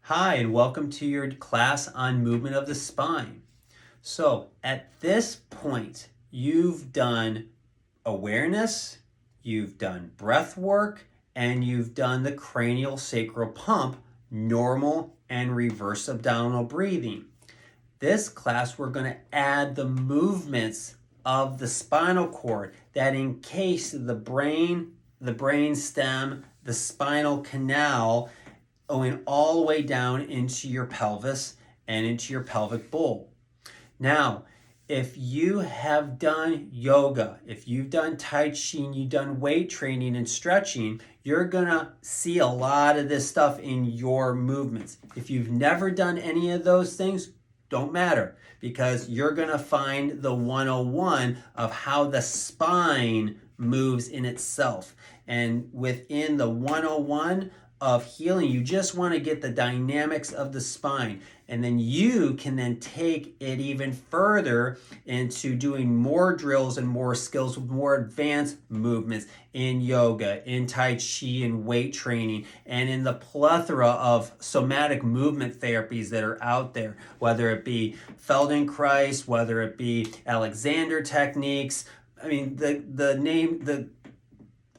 Hi, and welcome to your class on movement of the spine. So at this point, you've done awareness, you've done breath work, and you've done the cranial sacral pump, normal and reverse abdominal breathing. This class, we're going to add the movements of the spinal cord that encase the brain stem, the spinal canal, going all the way down into your pelvis and into your pelvic bowl. Now, if you have done yoga, if you've done Tai Chi, and you've done weight training and stretching, you're gonna see a lot of this stuff in your movements. If you've never done any of those things, don't matter, because you're gonna find the 101 of how the spine moves in itself. And within the 101 of healing, you just want to get the dynamics of the spine, and then you can then take it even further into doing more drills and more skills with more advanced movements in yoga, in Tai Chi, and weight training, and in the plethora of somatic movement therapies that are out there, whether it be Feldenkrais, whether it be Alexander techniques. I mean,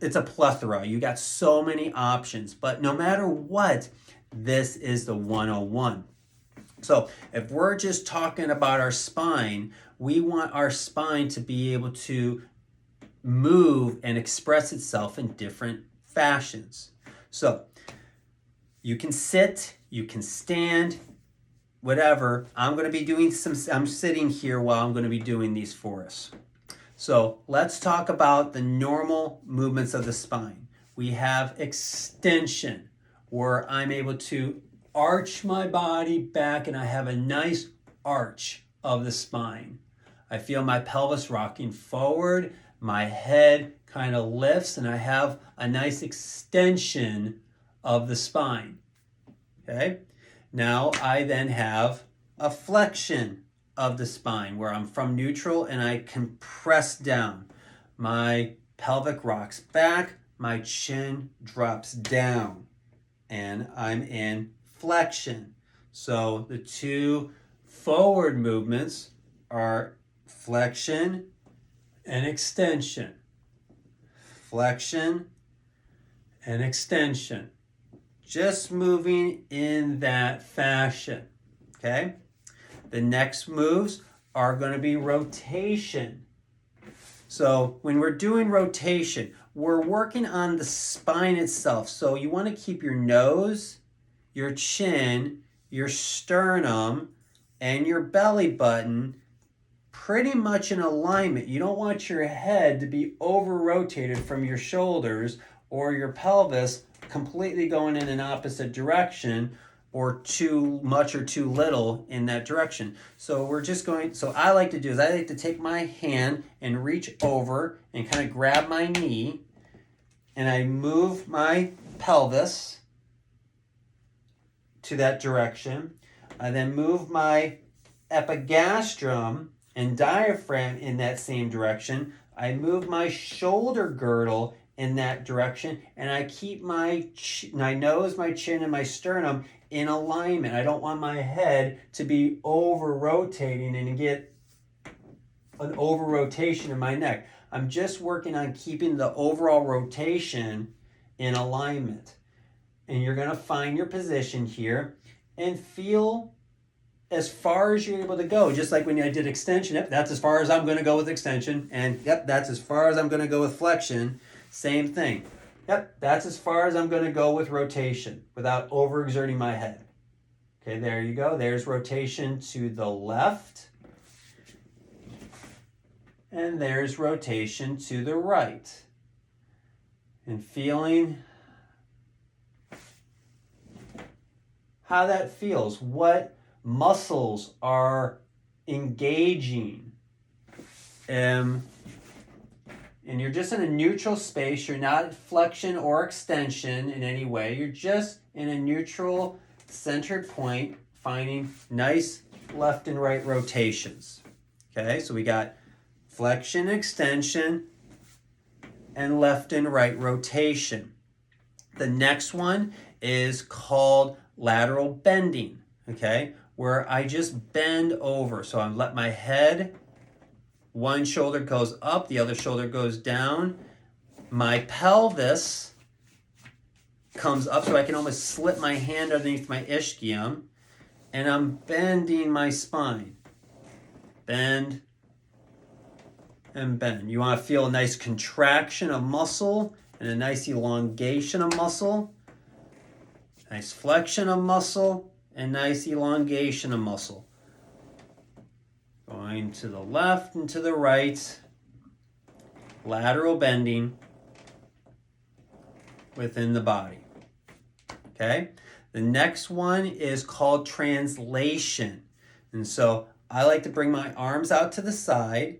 it's a plethora. You got so many options, but no matter what, this is the 101. So if we're just talking about our spine, we want our spine to be able to move and express itself in different fashions. So you can sit, you can stand, whatever. I'm sitting here while I'm going to be doing these for us. So let's talk about the normal movements of the spine. We have extension, where I'm able to arch my body back and I have a nice arch of the spine. I feel my pelvis rocking forward, my head kind of lifts, and I have a nice extension of the spine. Okay? Now I then have a flexion of the spine, where I'm from neutral and I compress down. My pelvic rocks back, my chin drops down, and I'm in flexion. So the two forward movements are flexion and extension. Flexion and extension. Just moving in that fashion. Okay? The next moves are going to be rotation. So when we're doing rotation, we're working on the spine itself. So you want to keep your nose, your chin, your sternum, and your belly button pretty much in alignment. You don't want your head to be over-rotated from your shoulders, or your pelvis completely going in an opposite direction, or too much or too little in that direction. So I like to take my hand and reach over and kind of grab my knee, and I move my pelvis to that direction. I then move my epigastrum and diaphragm in that same direction. I move my shoulder girdle in that direction, and I keep my nose, my chin, and my sternum in alignment. I don't want my head to be over-rotating and get an over-rotation in my neck. I'm just working on keeping the overall rotation in alignment. And you're going to find your position here and feel as far as you're able to go. Just like when I did extension, yep, that's as far as I'm going to go with extension. And yep, that's as far as I'm going to go with flexion. Same thing. Yep, that's as far as I'm going to go with rotation without overexerting my head. Okay, there you go. There's rotation to the left. And there's rotation to the right. And feeling how that feels. What muscles are engaging. And you're just in a neutral space. You're not flexion or extension in any way. You're just in a neutral centered point, finding nice left and right rotations. Okay, so we got flexion, extension, and left and right rotation. The next one is called lateral bending, okay, where I just bend over. So I let my head, one shoulder goes up, the other shoulder goes down. My pelvis comes up so I can almost slip my hand underneath my ischium, and I'm bending my spine. Bend and bend. You want to feel a nice contraction of muscle and a nice elongation of muscle. Nice flexion of muscle and nice elongation of muscle. Going to the left and to the right. Lateral bending within the body. Okay? The next one is called translation. And so I like to bring my arms out to the side,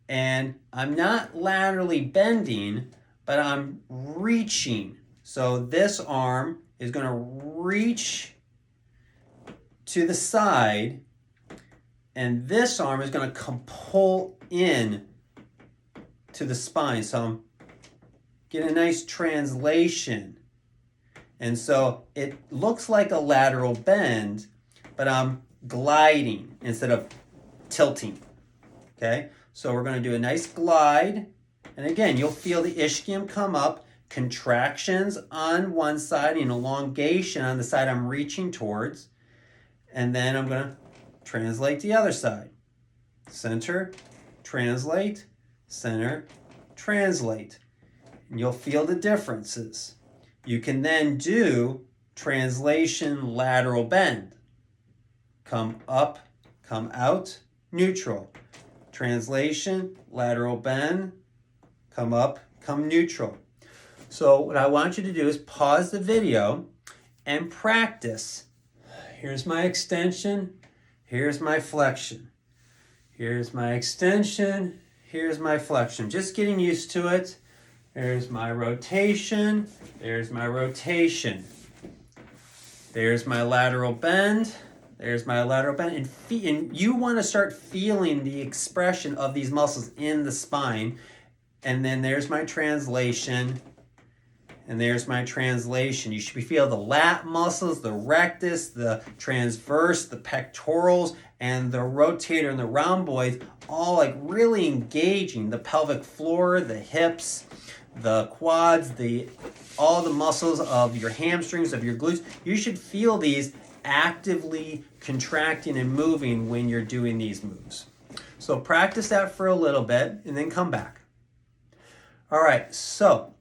and I'm not laterally bending, but I'm reaching. So this arm is going to reach to the side, and this arm is going to come pull in to the spine. So I'm getting a nice translation. And so it looks like a lateral bend, but I'm gliding instead of tilting. Okay? So we're going to do a nice glide. And again, you'll feel the ischium come up, contractions on one side and elongation on the side I'm reaching towards. And then I'm going to translate the other side. Center, translate, center, translate. And you'll feel the differences. You can then do translation lateral bend. Come up, come out, neutral. Translation, lateral bend, come up, come neutral. So what I want you to do is pause the video and practice. Here's my extension, here's my flexion. Here's my extension, here's my flexion. Just getting used to it. There's my rotation, there's my rotation. There's my lateral bend, there's my lateral bend. And you want to start feeling the expression of these muscles in the spine. And then there's my translation, and there's my translation. You should feel the lat muscles, the rectus, the transverse, the pectorals, and the rotator and the rhomboids, all like really engaging the pelvic floor, the hips, the quads, all the muscles of your hamstrings, of your glutes. You should feel these actively contracting and moving when you're doing these moves. So practice that for a little bit and then come back. All right, so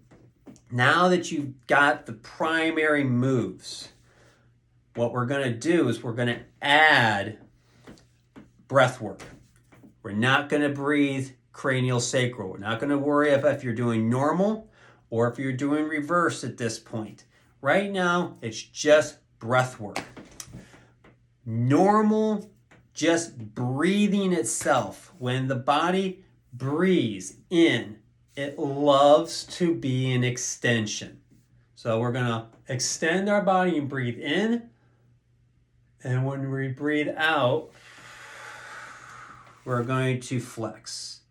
now that you've got the primary moves, what we're going to do is we're going to add breath work. We're not going to breathe cranial sacral. We're not going to worry if you're doing normal or if you're doing reverse at this point. Right now, it's just breath work. Normal, just breathing itself. When the body breathes in, it loves to be an extension. So we're going to extend our body and breathe in. And when we breathe out, we're going to flex.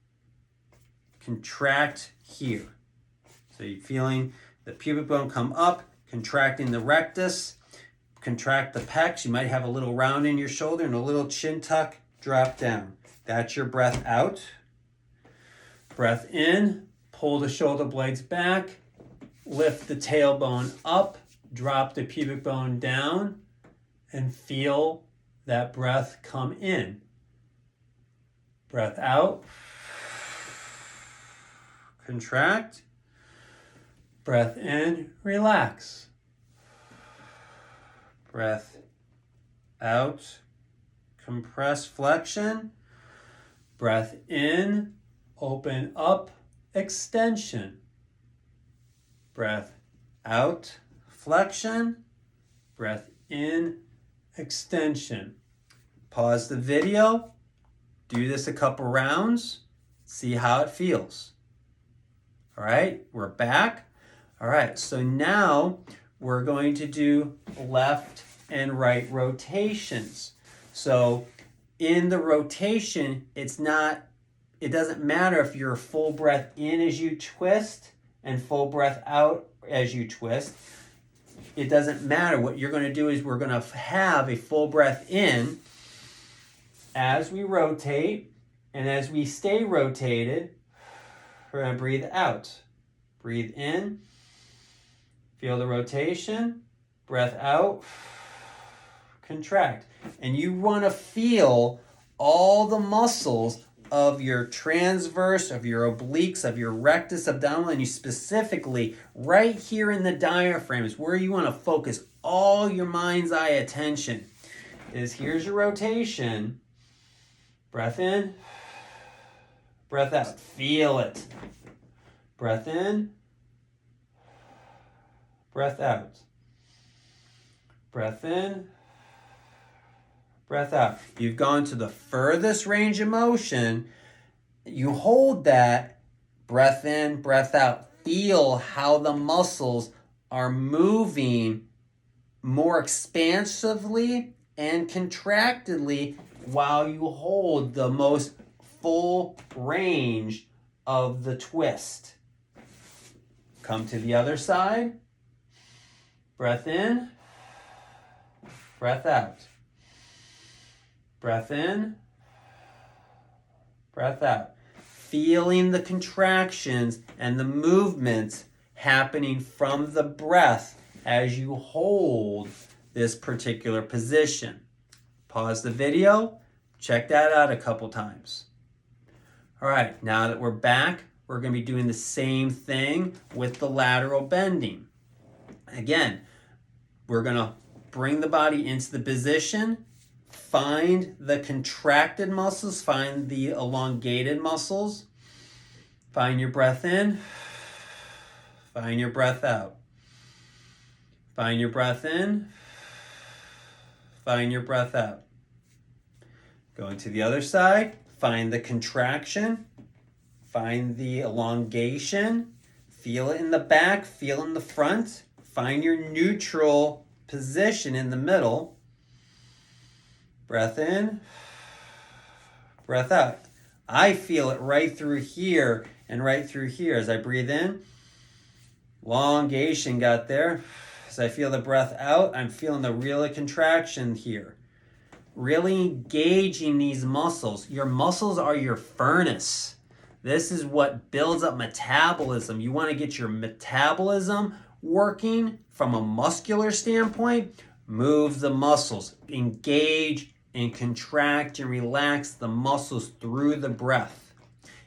Contract here. So you're feeling the pubic bone come up, contracting the rectus, contract the pecs. You might have a little round in your shoulder and a little chin tuck, drop down. That's your breath out. Breath in, pull the shoulder blades back, lift the tailbone up, drop the pubic bone down, and feel that breath come in. Breath out. Contract. Breath in, relax. Breath out, compress, flexion. Breath in, open up, extension. Breath out, flexion. Breath in, extension. Pause the video. Do this a couple rounds. See how it feels. All right, we're back. All right, so now we're going to do left and right rotations. So in the rotation, it doesn't matter if you're full breath in as you twist and full breath out as you twist. it doesn't matter. What you're going to do is we're going to have a full breath in as we rotate, and as we stay rotated, we're going to breathe out. Breathe in, feel the rotation, breath out, contract. And you want to feel all the muscles of your transverse, of your obliques, of your rectus abdominal, and you specifically right here in the diaphragm is where you want to focus all your mind's eye attention. Here's your rotation. Breath in, breath out. Feel it. Breath in, breath out. Breath in, breath out. You've gone to the furthest range of motion. You hold that, breath in, breath out. Feel how the muscles are moving more expansively and contractedly while you hold the most full range of the twist. Come to the other side. Breath in, breath out. Breath in, breath out. Feeling the contractions and the movements happening from the breath as you hold this particular position. Pause the video, check that out a couple times. All right, now that we're back, we're going to be doing the same thing with the lateral bending. Again, we're going to bring the body into the position, find the contracted muscles, find the elongated muscles, find your breath in, find your breath out. Find your breath in, find your breath out. Going to the other side, find the contraction, find the elongation, feel it in the back, feel in the front, find your neutral position in the middle. Breath in, breath out. I feel it right through here and right through here. As I breathe in, elongation got there. As I feel the breath out, I'm feeling the real contraction here. Really engaging these muscles. Your muscles are your furnace. This is what builds up metabolism. You want to get your metabolism working from a muscular standpoint. Move the muscles. Engage and contract and relax the muscles through the breath.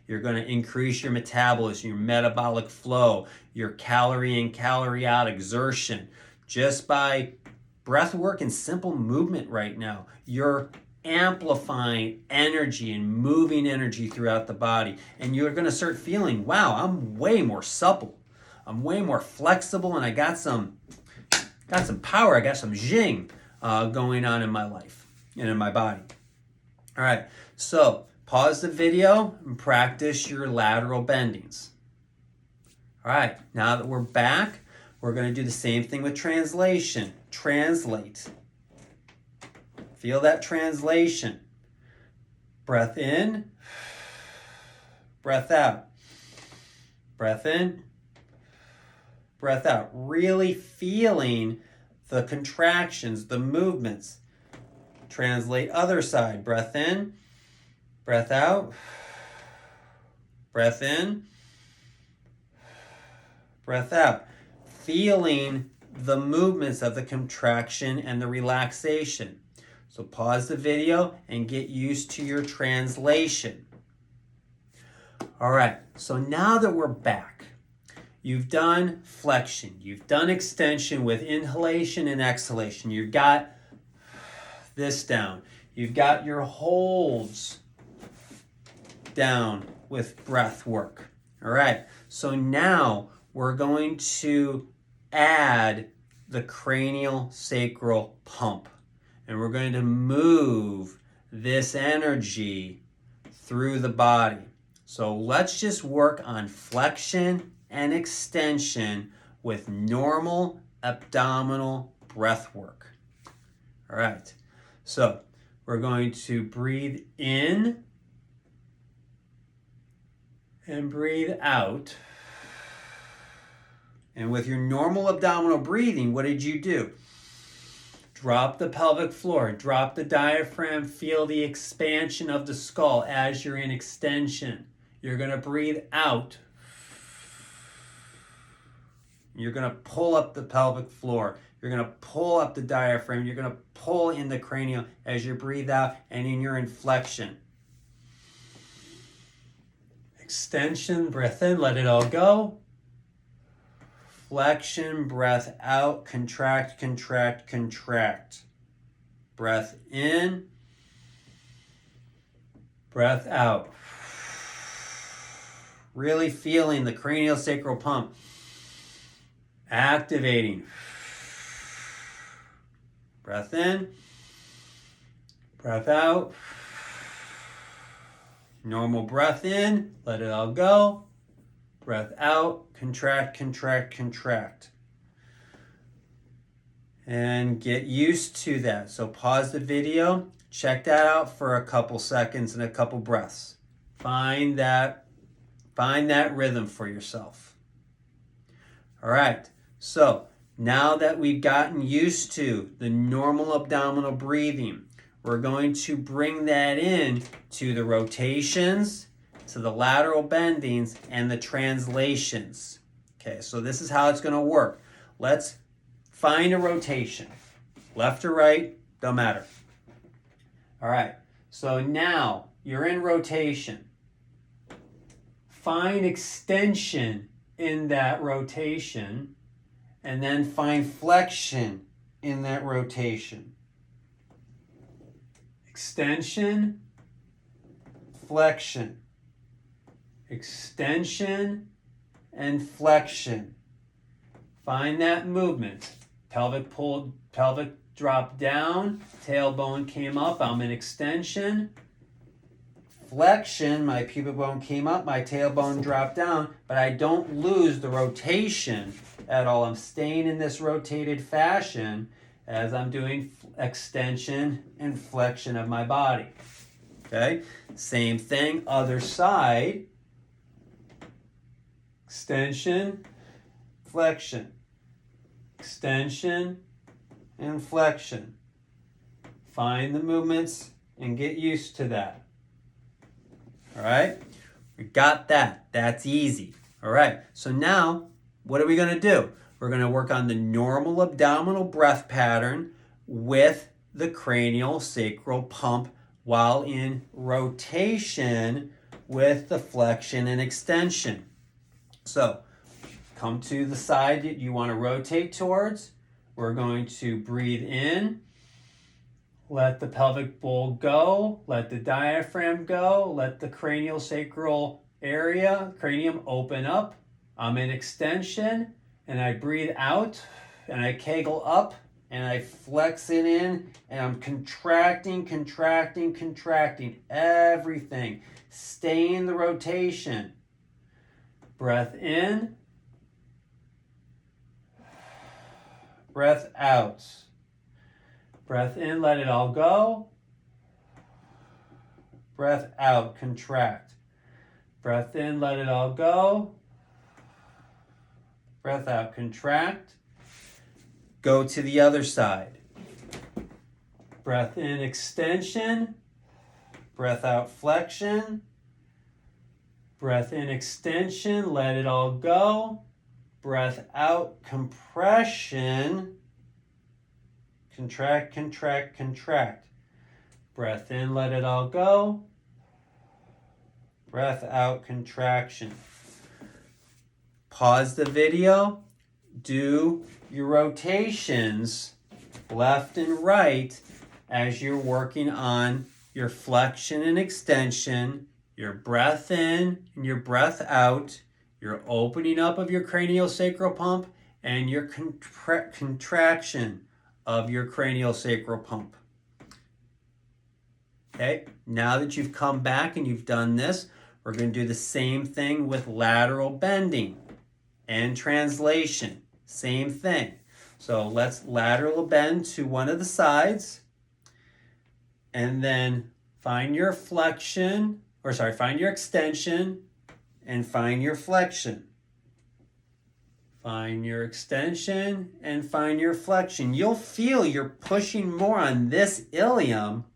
You're going to increase your metabolism, your metabolic flow, your calorie in, calorie out exertion. Just by breath work and simple movement right now, you're amplifying energy and moving energy throughout the body. And you're going to start feeling, wow, I'm way more supple. I'm way more flexible, and I got some power. I got some zhing going on in my life and in my body. All right, so pause the video and practice your lateral bendings. All right, now that we're back, we're going to do the same thing with translation. Translate. Feel that translation. Breath in, breath out. Breath in, breath out. Really feeling the contractions, the movements. Translate other side. Breath in, breath out. Breath in, breath out. Feeling the movements of the contraction and the relaxation. So pause the video and get used to your translation. All right, so now that we're back, you've done flexion, you've done extension with inhalation and exhalation. You've got this down. You've got your holds down with breath work. All right, so now we're going to add the cranial sacral pump. And we're going to move this energy through the body. So let's just work on flexion and extension with normal abdominal breath work. All right, so we're going to breathe in and breathe out. And with your normal abdominal breathing, what did you do? Drop the pelvic floor, drop the diaphragm, feel the expansion of the skull as you're in extension. You're going to breathe out. You're going to pull up the pelvic floor. You're going to pull up the diaphragm. You're going to pull in the cranium as you breathe out and in your inflection. Extension, breath in, let it all go. Flexion, breath out, contract, contract, contract. Breath in, breath out. Really feeling the craniosacral pump. Activating. Breath in, breath out. Normal breath in, let it all go. Breath out, contract, contract, contract. And get used to that. So pause the video, check that out for a couple seconds and a couple breaths. Find that rhythm for yourself. All right, so now that we've gotten used to the normal abdominal breathing, we're going to bring that in to the rotations, to the lateral bendings, and the translations. Okay, so this is how it's going to work. Let's find a rotation. Left or right, don't matter. All right, so now you're in rotation. Find extension in that rotation, and then find flexion in that rotation. Extension, flexion. Extension and flexion. Find that movement. Pelvic pulled, pelvic dropped down, tailbone came up, I'm in extension. Flexion, my pubic bone came up, my tailbone dropped down, but I don't lose the rotation at all. I'm staying in this rotated fashion as I'm doing extension and flexion of my body. Okay, same thing, other side. Extension, flexion. Extension and flexion. Find the movements and get used to that. All right, we got that. That's easy. All right, so now what are we going to do? We're going to work on the normal abdominal breath pattern with the cranial sacral pump while in rotation with the flexion and extension. So come to the side that you want to rotate towards. We're going to breathe in. Let the pelvic bowl go. Let the diaphragm go. Let the cranial sacral area, cranium open up. I'm in extension and I breathe out and I kegel up and I flex it in and I'm contracting, contracting, contracting. Everything. Stay in the rotation. Breath in. Breath out. Breath in, let it all go. Breath out, contract. Breath in, let it all go. Breath out, contract. Go to the other side. Breath in, extension. Breath out, flexion. Breath in, extension, let it all go. Breath out, compression. Contract, contract, contract. Breath in, let it all go. Breath out, contraction. Pause the video. Do your rotations left and right as you're working on your flexion and extension, your breath in and your breath out, your opening up of your craniosacral pump, and your contraction of your craniosacral pump. Okay, now that you've come back and you've done this, we're going to do the same thing with lateral bending and translation. Same thing. So let's lateral bend to one of the sides and then find your flexion, find your extension and find your flexion. Find your extension and find your flexion. You'll feel you're pushing more on this ilium,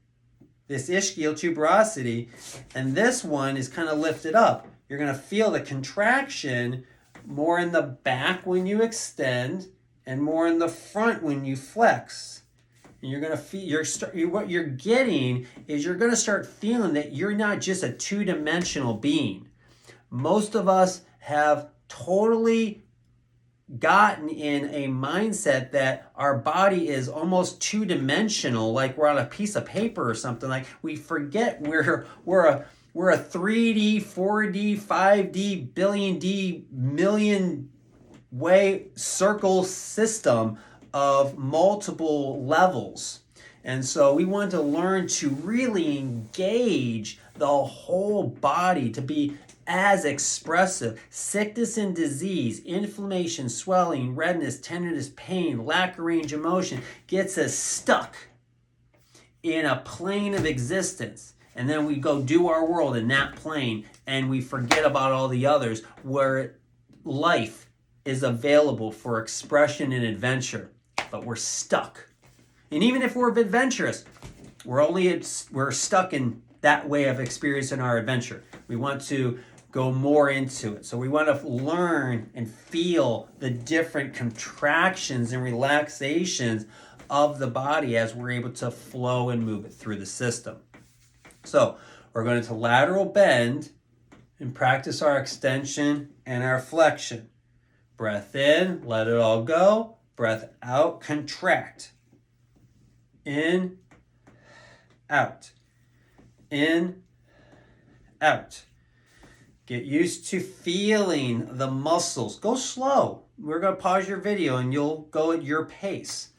this ischial tuberosity, and this one is kind of lifted up. You're going to feel the contraction more in the back when you extend and more in the front when you flex. And you're going to feel, what you're getting is you're going to start feeling that you're not just a two-dimensional being. Most of us have totally gotten in a mindset that our body is almost two-dimensional, like we're on a piece of paper or something. Like we forget we're a 3D, 4D, 5D, billion D, million way circle system of multiple levels. And so we want to learn to really engage the whole body to be as expressive. Sickness and disease, inflammation, swelling, redness, tenderness, pain, lack of range of motion gets us stuck in a plane of existence. And then we go do our world in that plane and we forget about all the others where life is available for expression and adventure, but we're stuck. And even if we're adventurous, we're stuck in that way of experiencing our adventure. We want to go more into it. So we want to learn and feel the different contractions and relaxations of the body as we're able to flow and move it through the system. So we're going to lateral bend and practice our extension and our flexion. Breath in, let it all go. Breath out, contract. In, out. In, out. Get used to feeling the muscles. Go slow. We're going to pause your video and you'll go at your pace.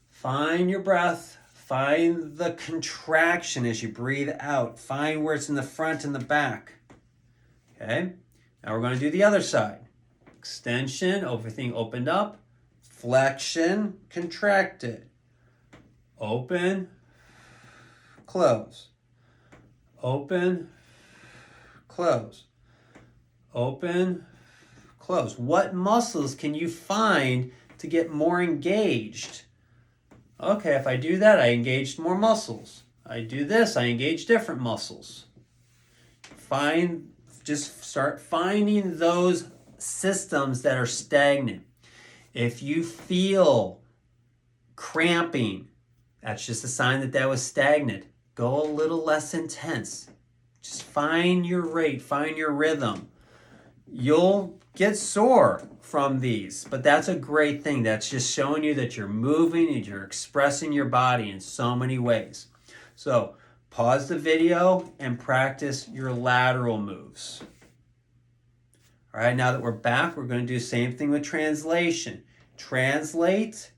Find your breath. Find the contraction as you breathe out. Find where it's in the front and the back. Okay? Now we're going to do the other side. Extension, everything opened up. Flexion, contracted. Open, close. Open, close. Open, close. What muscles can you find to get more engaged? Okay, if I do that, I engaged more muscles. I do this, I engage different muscles. Just start finding those systems that are stagnant. If you feel cramping, that's just a sign that that was stagnant. Go a little less intense. Just find your rate, find your rhythm. You'll get sore from these, but that's a great thing. That's just showing you that you're moving and you're expressing your body in so many ways. So pause the video and practice your lateral moves. All right, now that we're back, we're going to do the same thing with translation. Translate,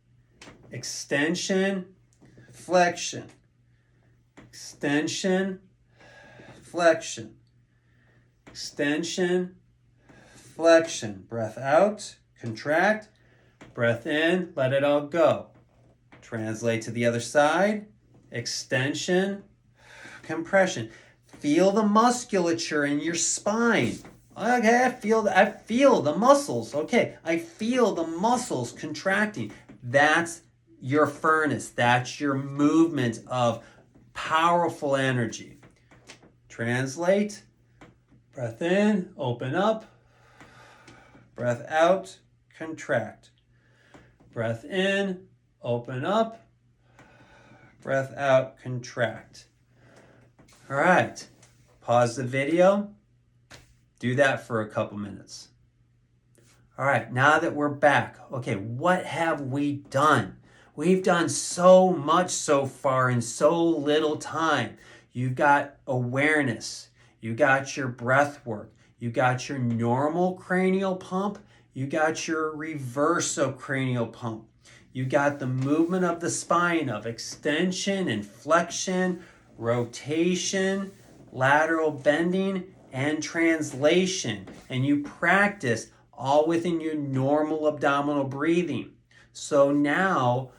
extension, flexion. Extension, flexion. Extension, flexion. Breath out, contract. Breath in, let it all go. Translate to the other side. Extension, compression. Feel the musculature in your spine. Okay, I feel the muscles. Okay, I feel the muscles contracting. That's your furnace. That's your movement of powerful energy. Translate. Breath in, open up. Breath out, contract. Breath in, open up. Breath out, contract. All right, pause the video. Do that for a couple minutes. All right, now that we're back, okay, what have we done? We've done so much so far in so little time. You got awareness. You got your breath work. You got your normal cranial pump. You got your reverso cranial pump. You got the movement of the spine of extension and flexion, rotation, lateral bending, and translation. And you practice all within your normal abdominal breathing. So now,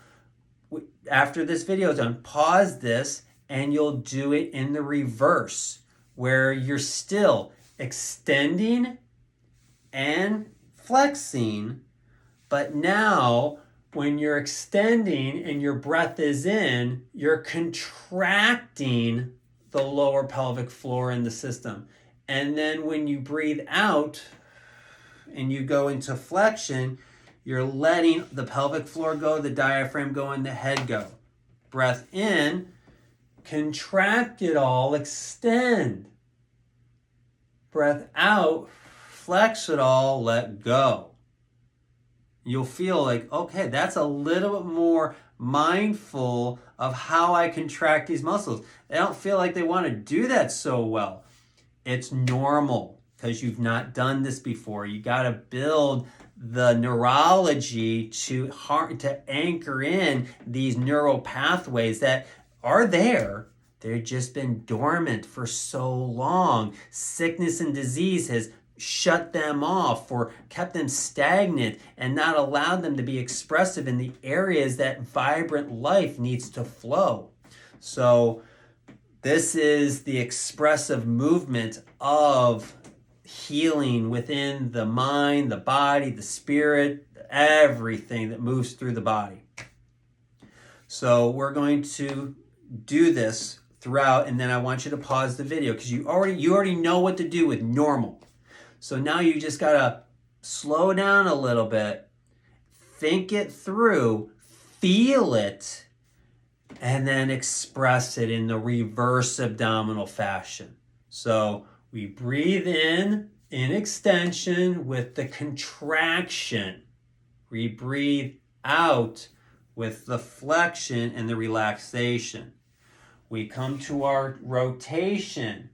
after this video is done, pause this and you'll do it in the reverse, where you're still extending and flexing, but now when you're extending and your breath is in, you're contracting the lower pelvic floor in the system. And then when you breathe out and you go into flexion, you're letting the pelvic floor go, the diaphragm go, and the head go. Breath in, contract it all, extend. Breath out, flex it all, let go. You'll feel like, okay, that's a little bit more mindful of how I contract these muscles. They don't feel like they want to do that so well. It's normal because you've not done this before. You got to build the neurology to anchor in these neural pathways that are there. They've just been dormant for so long. Sickness and disease has shut them off or kept them stagnant and not allowed them to be expressive in the areas that vibrant life needs to flow. So this is the expressive movement of healing within the mind, the body, the spirit, everything that moves through the body. So we're going to do this throughout, and then I want you to pause the video because you already know what to do with normal. So now you just gotta slow down a little bit, think it through, feel it, and then express it in the reverse abdominal fashion. So we breathe in extension with the contraction. We breathe out with the flexion and the relaxation. We come to our rotation.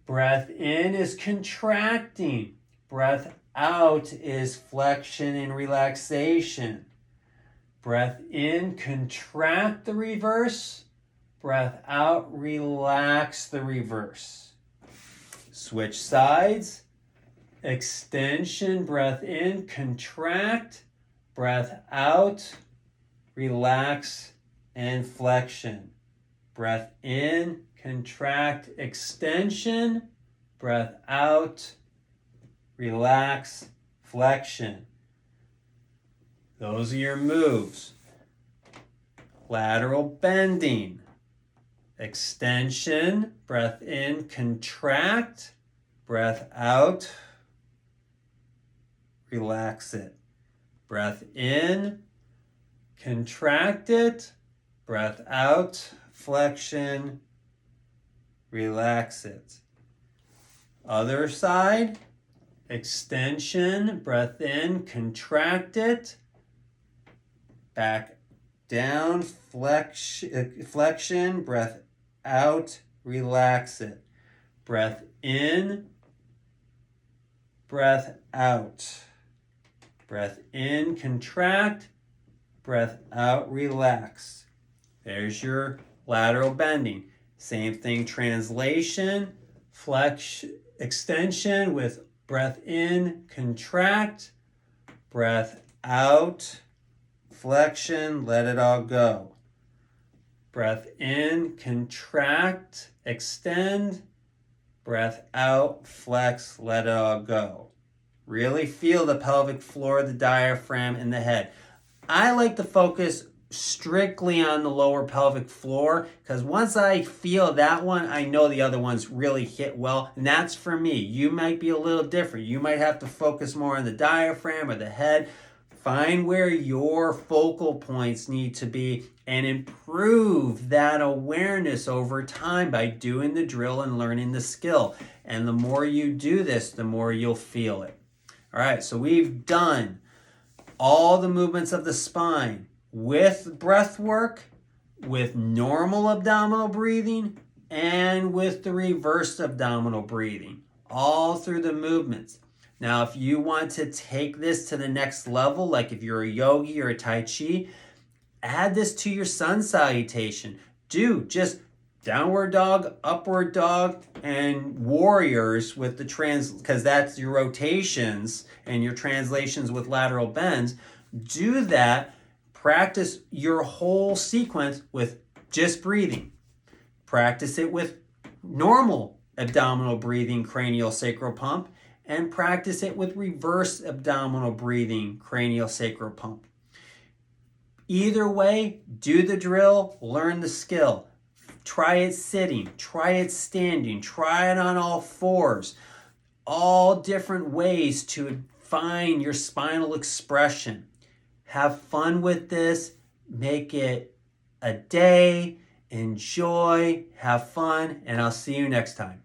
Breath in is contracting. Breath out is flexion and relaxation. Breath in, contract the reverse. Breath out, relax the reverse. Switch sides. Extension, breath in, contract. Breath out, relax, and flexion. Breath in, contract, extension. Breath out, relax, flexion. Those are your moves. Lateral bending. Extension, breath in, contract. Breath out, relax it. Breath in, contract it. Breath out, flexion, relax it. Other side, extension, breath in, contract it. Back down, flexion, breath out, relax it. Breath in, breath out. Breath in, contract. Breath out, relax. There's your lateral bending. Same thing, translation, extension with breath in, contract. Breath out, flexion, let it all go. Breath in, contract, extend. Breath out, flex, let it all go. Really feel the pelvic floor, the diaphragm, and the head. I like to focus strictly on the lower pelvic floor because once I feel that one, I know the other ones really hit well, and that's for me. You might be a little different. You might have to focus more on the diaphragm or the head. Find where your focal points need to be and improve that awareness over time by doing the drill and learning the skill. And the more you do this, the more you'll feel it. All right, so we've done all the movements of the spine with breath work, with normal abdominal breathing, and with the reversed abdominal breathing, all through the movements. Now, if you want to take this to the next level, like if you're a yogi or a tai chi, add this to your sun salutation. Do just downward dog, upward dog, and warriors with the because that's your rotations and your translations with lateral bends. Do that. Practice your whole sequence with just breathing. Practice it with normal abdominal breathing, cranial sacral pump, and practice it with reverse abdominal breathing, cranial sacral pump. Either way, do the drill, learn the skill. Try it sitting, try it standing, try it on all fours. All different ways to find your spinal expression. Have fun with this. Make it a day. Enjoy. Have fun. And I'll see you next time.